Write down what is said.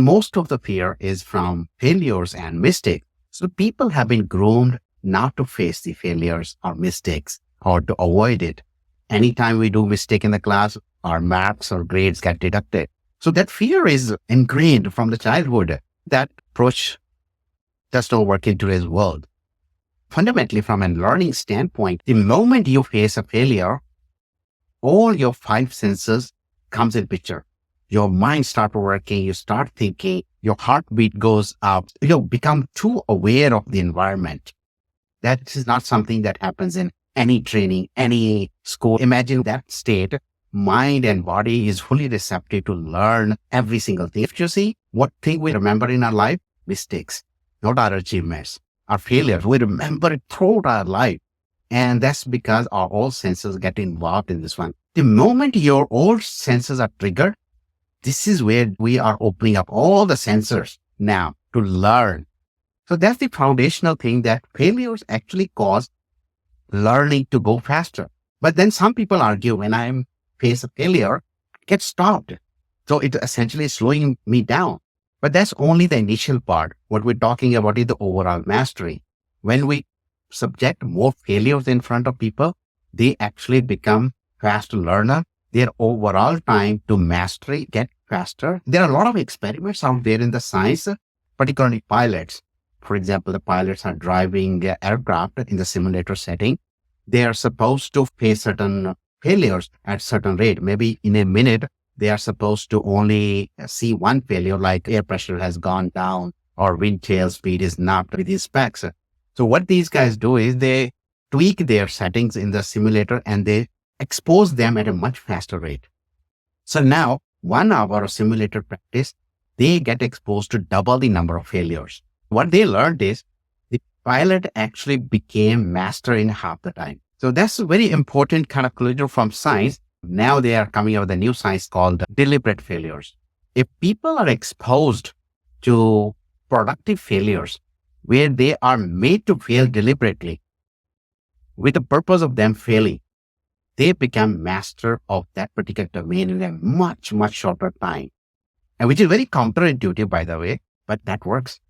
Most of the fear is from failures and mistakes. So people have been groomed not to face the failures or mistakes or to avoid it. Anytime we do mistake in the class, our marks or grades get deducted. So that fear is ingrained from the childhood. That approach does not work in today's world. Fundamentally, from a learning standpoint, the moment you face a failure, all your five senses comes in picture. Your mind starts working, you start thinking, your heartbeat goes up, you become too aware of the environment. That is not something that happens in any training, any school. Imagine that state, mind and body is fully receptive to learn every single thing. If you see, what thing we remember in our life? Mistakes, not our achievements, our failures. We remember it throughout our life. And that's because our all senses get involved in this one. The moment your all senses are triggered, this is where we are opening up all the sensors now to learn. So that's the foundational thing, that failures actually cause learning to go faster. But then some people argue, when I'm face a failure, I get stopped. So it essentially is slowing me down. But that's only the initial part. What we're talking about is the overall mastery. When we subject more failures in front of people, they actually become fast learner. Their overall time to mastery get faster. There are a lot of experiments out there in the science, particularly pilots. For example, the pilots are driving their aircraft in the simulator setting. They are supposed to face certain failures at certain rate. Maybe in a minute, they are supposed to only see one failure, like air pressure has gone down or wind tail speed is not with these specs. So what these guys do is they tweak their settings in the simulator and they expose them at a much faster rate. So now 1 hour of simulator practice, they get exposed to double the number of failures. What they learned is the pilot actually became master in half the time. So that's a very important kind of conclusion from science. Now they are coming up with a new science called deliberate failures. If people are exposed to productive failures where they are made to fail deliberately with the purpose of them failing, they become master of that particular domain in a much, much shorter time. And which is very counterintuitive, by the way, but that works.